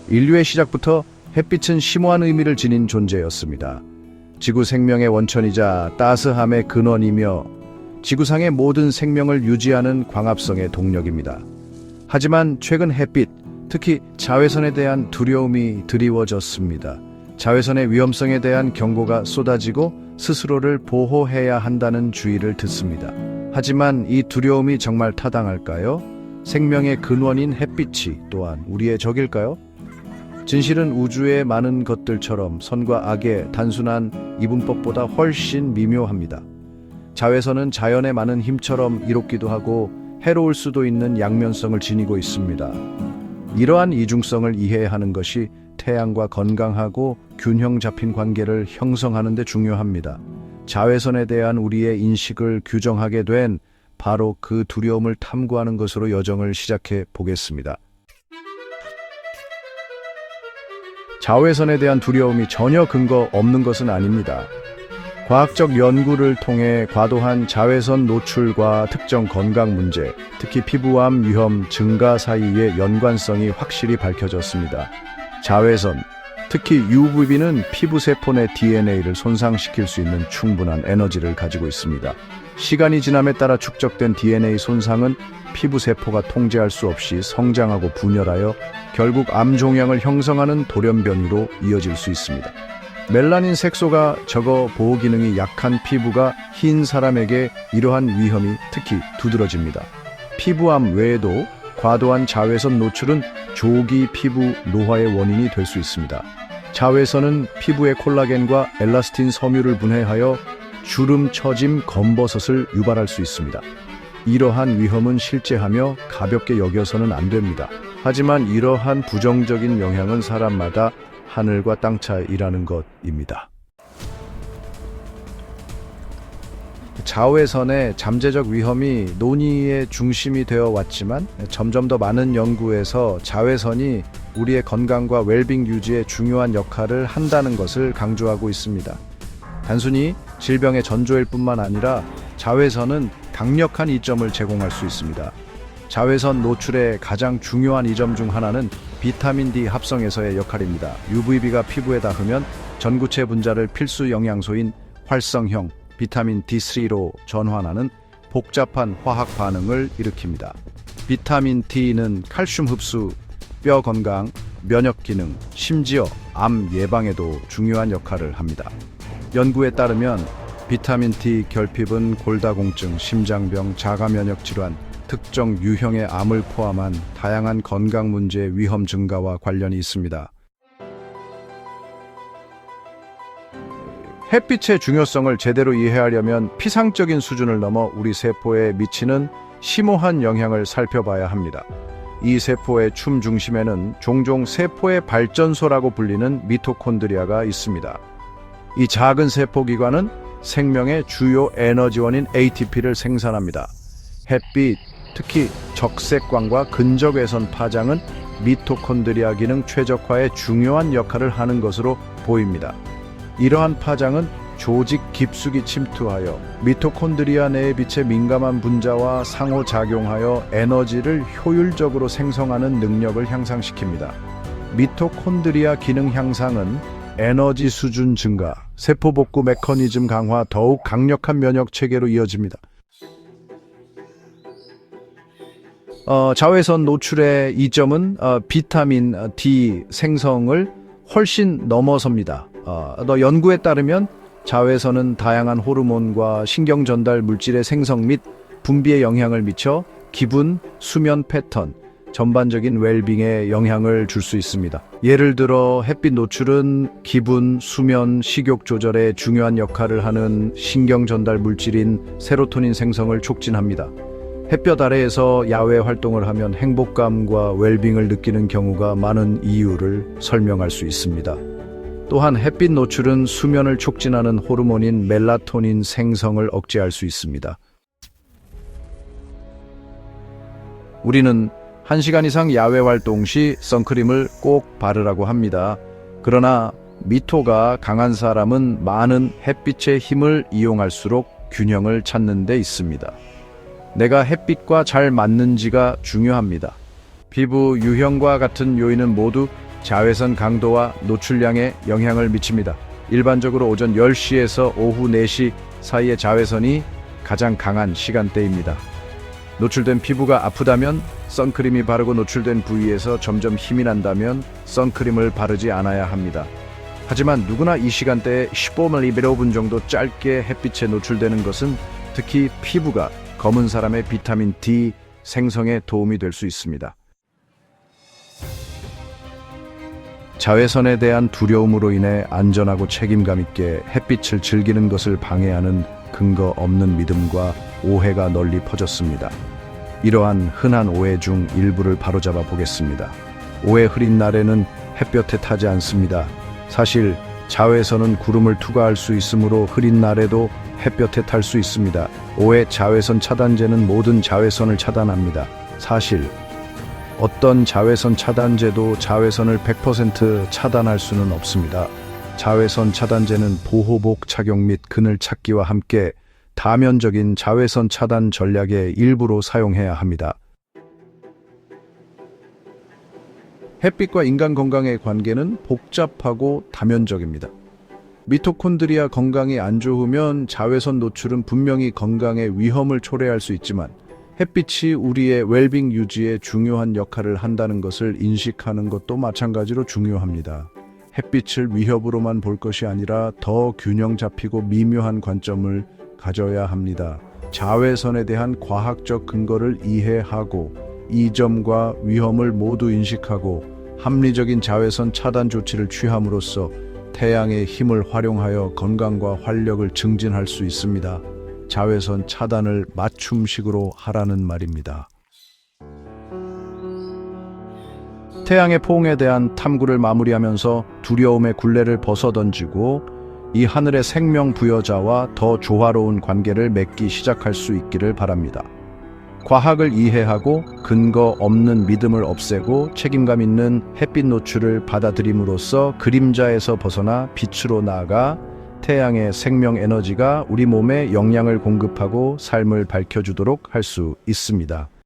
인류의 시작부터 햇빛은 심오한 의미를 지닌 존재였습니다. 지구 생명의 원천이자 따스함의 근원이며 지구상의 모든 생명을 유지하는 광합성의 동력입니다. 하지만 최근 햇빛, 특히 자외선에 대한 두려움이 드리워졌습니다. 자외선의 위험성에 대한 경고가 쏟아지고 스스로를 보호해야 한다는 주의를 듣습니다. 하지만 이 두려움이 정말 타당할까요? 생명의 근원인 햇빛이 또한 우리의 적일까요? 진실은 우주의 많은 것들처럼 선과 악의 단순한 이분법보다 훨씬 미묘합니다. 자외선은 자연의 많은 힘처럼 이롭기도 하고 해로울 수도 있는 양면성을 지니고 있습니다. 이러한 이중성을 이해하는 것이 태양과 건강하고 균형 잡힌 관계를 형성하는 데 중요합니다. 자외선에 대한 우리의 인식을 규정하게 된 바로 그 두려움을 탐구하는 것으로 여정을 시작해 보겠습니다. 자외선에 대한 두려움이 전혀 근거 없는 것은 아닙니다. 과학적 연구를 통해 과도한 자외선 노출과 특정 건강 문제, 특히 피부암 위험 증가 사이의 연관성이 확실히 밝혀졌습니다. 자외선, 특히 UVB는 피부세포 내 DNA를 손상시킬 수 있는 충분한 에너지를 가지고 있습니다. 시간이 지남에 따라 축적된 DNA 손상은 피부세포가 통제할 수 없이 성장하고 분열하여 결국 암 종양을 형성하는 돌연변이로 이어질 수 있습니다. 멜라닌 색소가 적어 보호 기능이 약한 피부가 흰 사람에게 이러한 위험이 특히 두드러집니다. 피부암 외에도 과도한 자외선 노출은 조기 피부 노화의 원인이 될 수 있습니다. 자외선은 피부의 콜라겐과 엘라스틴 섬유를 분해하여 주름, 처짐, 검버섯을 유발할 수 있습니다. 이러한 위험은 실제하며 가볍게 여겨서는 안 됩니다. 하지만 이러한 부정적인 영향은 사람마다 하늘과 땅 차이라는 것입니다. 자외선의 잠재적 위험이 논의의 중심이 되어 왔지만 점점 더 많은 연구에서 자외선이 우리의 건강과 웰빙 유지에 중요한 역할을 한다는 것을 강조하고 있습니다. 단순히 질병의 전조일 뿐만 아니라 자외선은 강력한 이점을 제공할 수 있습니다. 자외선 노출의 가장 중요한 이점 중 하나는 비타민 D 합성에서의 역할입니다. UVB가 피부에 닿으면 전구체 분자를 필수 영양소인 활성형 비타민 D3로 전환하는 복잡한 화학 반응을 일으킵니다. 비타민 D는 칼슘 흡수, 뼈 건강, 면역 기능, 심지어 암 예방에도 중요한 역할을 합니다. 연구에 따르면 비타민 D 결핍은 골다공증, 심장병, 자가면역 질환, 특정 유형의 암을 포함한 다양한 건강 문제의 위험 증가와 관련이 있습니다. 햇빛의 중요성을 제대로 이해하려면 피상적인 수준을 넘어 우리 세포에 미치는 심오한 영향을 살펴봐야 합니다. 이 세포의 춤 중심에는 종종 세포의 발전소라고 불리는 미토콘드리아가 있습니다. 이 작은 세포기관은 생명의 주요 에너지원인 ATP를 생산합니다. 햇빛, 특히 적색광과 근적외선 파장은 미토콘드리아 기능 최적화에 중요한 역할을 하는 것으로 보입니다. 이러한 파장은 조직 깊숙이 침투하여 미토콘드리아 내의 빛에 민감한 분자와 상호작용하여 에너지를 효율적으로 생성하는 능력을 향상시킵니다. 미토콘드리아 기능 향상은 에너지 수준 증가, 세포 복구 메커니즘 강화, 더욱 강력한 면역 체계로 이어집니다. 자외선 노출의 이점은 비타민 D 생성을 훨씬 넘어섭니다. 연구에 따르면 자외선은 다양한 호르몬과 신경 전달 물질의 생성 및 분비에 영향을 미쳐 기분, 수면 패턴, 전반적인 웰빙에 영향을 줄 수 있습니다. 예를 들어 햇빛 노출은 기분, 수면, 식욕 조절에 중요한 역할을 하는 신경 전달 물질인 세로토닌 생성을 촉진합니다. 햇볕 아래에서 야외 활동을 하면 행복감과 웰빙을 느끼는 경우가 많은 이유를 설명할 수 있습니다. 또한 햇빛 노출은 수면을 촉진하는 호르몬인 멜라토닌 생성을 억제할 수 있습니다. 우리는 1시간 이상 야외 활동 시 선크림을 꼭 바르라고 합니다. 그러나 미토가 강한 사람은 많은 햇빛의 힘을 이용할수록 균형을 찾는 데 있습니다. 내가 햇빛과 잘 맞는지가 중요합니다. 피부 유형과 같은 요인은 모두 자외선 강도와 노출량에 영향을 미칩니다. 일반적으로 오전 10시에서 오후 4시 사이의 자외선이 가장 강한 시간대입니다. 노출된 피부가 아프다면 선크림이 바르고 노출된 부위에서 점점 힘이 난다면 선크림을 바르지 않아야 합니다. 하지만 누구나 이 시간대에 15분 정도 짧게 햇빛에 노출되는 것은 특히 피부가 검은 사람의 비타민 D 생성에 도움이 될 수 있습니다. 자외선에 대한 두려움으로 인해 안전하고 책임감 있게 햇빛을 즐기는 것을 방해하는 근거 없는 믿음과 오해가 널리 퍼졌습니다. 이러한 흔한 오해 중 일부를 바로잡아 보겠습니다. 오해 흐린 날에는 햇볕에 타지 않습니다. 사실 자외선은 구름을 투과할 수 있으므로 흐린 날에도 햇볕에 탈 수 있습니다. 오해 자외선 차단제는 모든 자외선을 차단합니다. 사실 어떤 자외선 차단제도 자외선을 100% 차단할 수는 없습니다. 자외선 차단제는 보호복 착용 및 그늘 찾기와 함께 다면적인 자외선 차단 전략의 일부로 사용해야 합니다. 햇빛과 인간 건강의 관계는 복잡하고 다면적입니다. 미토콘드리아 건강이 안 좋으면 자외선 노출은 분명히 건강에 위험을 초래할 수 있지만 햇빛이 우리의 웰빙 유지에 중요한 역할을 한다는 것을 인식하는 것도 마찬가지로 중요합니다. 햇빛을 위협으로만 볼 것이 아니라 더 균형 잡히고 미묘한 관점을 가져야 합니다. 자외선에 대한 과학적 근거를 이해하고 이 점과 위험을 모두 인식하고 합리적인 자외선 차단 조치를 취함으로써 태양의 힘을 활용하여 건강과 활력을 증진할 수 있습니다. 자외선 차단을 맞춤식으로 하라는 말입니다. 태양의 포옹에 대한 탐구를 마무리하면서 두려움의 굴레를 벗어던지고 이 하늘의 생명 부여자와 더 조화로운 관계를 맺기 시작할 수 있기를 바랍니다. 과학을 이해하고 근거 없는 믿음을 없애고 책임감 있는 햇빛 노출을 받아들임으로써 그림자에서 벗어나 빛으로 나아가 태양의 생명 에너지가 우리 몸에 영양을 공급하고 삶을 밝혀주도록 할 수 있습니다.